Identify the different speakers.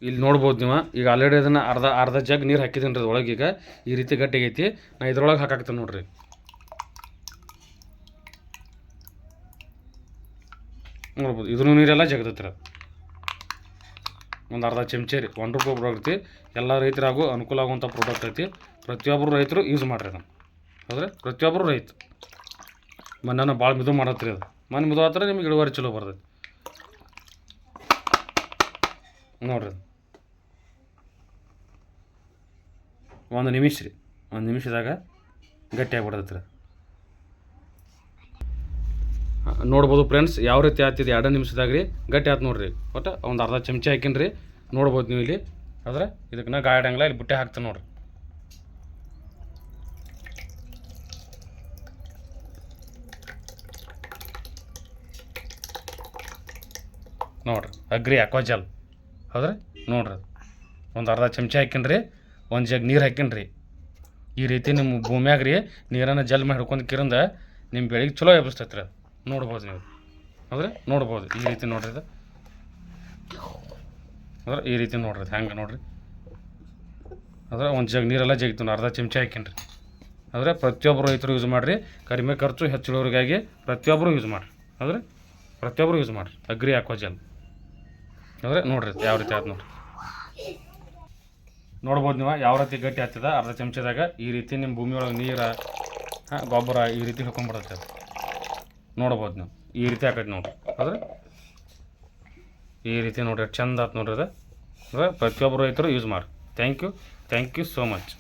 Speaker 1: ಇಲ್ಲಿ ನೋಡ್ಬೋದು ನೀವು ಈಗ ಆಲ್ರೆಡಿ ಅದನ್ನು ಅರ್ಧ ಜಗ್ ನೀರು ಹಾಕಿದ್ದೀನಿ ರೀ ಒಳಗೆ. ಈಗ ಈ ರೀತಿ ಗಟ್ಟಿಗೈತಿ. ನಾ ಇದ್ರೊಳಗೆ ಹಾಕಾಕ್ತೇನೆ ನೋಡ್ರಿ. ನೋಡ್ಬೋದು ಇದ್ರೂ ನೀರೆಲ್ಲ ಜಗದತ್ತರ. ಒಂದು ಅರ್ಧ ಚಮಚೆ ರೀ. ₹1 ಪ್ರಾಡಕ್ಟ್ ಐತಿ. ಎಲ್ಲ ರೈತರಾಗೂ ಅನುಕೂಲ ಆಗುವಂಥ ಪ್ರಾಡಕ್ಟ್ ಐತಿ. ಪ್ರತಿಯೊಬ್ಬರು ರೈತರು ಯೂಸ್ ಮಾಡಿರಿ ಅದನ್ನು. ಹೌದ್ರೆ ಪ್ರತಿಯೊಬ್ಬರು ರೈತ ಮಣ್ಣನ್ನು ಭಾಳ ಮಿದು ಮಾಡತ್ರಿ. ಅದು ಮಣ್ಣು ಮಿದು ಆದ್ರೆ ನಿಮ್ಗೆ ಇಳುವರಿ ಚಲೋ ಬರ್ತೈತಿ ನೋಡ್ರಿ. ಒಂದು ನಿಮಿಷ ರೀ. ಒಂದು ನಿಮಿಷದಾಗ ಗಟ್ಟಿ ಆಗಿಬಿಡ್ತೈತಿ ರೀ. ನೋಡ್ಬೋದು ಫ್ರೆಂಡ್ಸ್ ಯಾವ ರೀತಿ ಆಗ್ತಿದೆ 2 ನಿಮಿಷದಾಗ ರೀ ಗಟ್ಟಿ ಆಯ್ತು ನೋಡ್ರಿ. ಒಟ್ಟು ಒಂದು ಅರ್ಧ ಚಮಚೆ ಹಾಕಿನಿ ರೀ. ನೋಡ್ಬೋದು ನೀವು ಇಲ್ಲಿ. ಆದರೆ ಇದಕ್ಕೆ ನಾ ಗಾಯಡಂಗಿಲ್ಲ. ಇಲ್ಲಿ ಬುಟ್ಟೆ ಹಾಕ್ತೇನೆ ನೋಡ್ರಿ. ನೋಡ್ರಿ ಅಗ್ರಿ ಅಕ್ವಾಜಲ್. ಹೌದ್ರಿ ನೋಡ್ರಿ ಒಂದು ಅರ್ಧ ಚಮಚೆ ಹಾಕಿನಿ ರೀ. ಒಂದು ಜಗ್ ನೀರು ಹಾಕಿನಿ ರೀ. ಈ ರೀತಿ ನಿಮ್ಮ ಭೂಮ್ಯಾಗ ರೀ ನೀರನ್ನು ಜಲ್ ಮಾಡಿ ಹಿಡ್ಕೊಂಡು ಕಿರಿಂದ ನಿಮ್ಮ ಬೆಳೆಗೆ ಚಲೋ ಎಬ್ಬಿಸ್ತೈತೆ ರೀ. ಅದು ನೋಡ್ಬೋದು ನೀವು. ಹೌದ್ರೆ ನೋಡ್ಬೋದು ಈ ರೀತಿ ನೋಡ್ರಿ. ಅದು ಅಂದ್ರೆ ಈ ರೀತಿ ನೋಡ್ರಿ. ಹೆಂಗೆ ನೋಡ್ರಿ. ಅಂದ್ರೆ ಒಂದು ಜಗ್ ನೀರೆಲ್ಲ ಜಗಿತು ಅರ್ಧ ಚಮಚೆ ಹಾಕಿನಿ ರೀ. ಅಂದರೆ ಪ್ರತಿಯೊಬ್ಬರು ರೈತರು ಯೂಸ್ ಮಾಡಿರಿ. ಕಡಿಮೆ ಖರ್ಚು ಹೆಚ್ಚು ಇಳುವರಿಗಾಗಿ ಪ್ರತಿಯೊಬ್ಬರು ಯೂಸ್ ಮಾಡಿರಿ. ಅಂದರೆ ಪ್ರತಿಯೊಬ್ಬರು ಯೂಸ್ ಮಾಡಿರಿ ಅಗ್ರಿ ಅಕ್ವಾಜಲ್. ಅಂದರೆ ನೋಡ್ರಿ ಯಾವ ರೀತಿ ಆಯ್ತು ನೋಡ್ರಿ. ನೋಡ್ಬೋದು ನೀವು ಯಾವ ರೀತಿ ಗಟ್ಟಿ ಆಗ್ತದೆ. ಅರ್ಧ ಚಮಚದಾಗ ಈ ರೀತಿ ನಿಮ್ಮ ಭೂಮಿ ಒಳಗೆ ನೀರು ಗೊಬ್ಬರ ಈ ರೀತಿ ಹಿಡ್ಕೊಂಡ್ಬಿಡುತ್ತೆ. ಅದು ನೋಡ್ಬೋದು ನೀವು ಈ ರೀತಿ ಆಕೈತಿ ನೋಡ್ರಿ. ಆದರೆ ಈ ರೀತಿ ನೋಡ್ರಿ ಚಂದ ಆಯ್ತು ನೋಡ್ರಿ. ಅದು ಅಂದರೆ ಪ್ರತಿಯೊಬ್ಬರು ರೈತರು ಯೂಸ್ ಮಾಡಿ. Thank you so much.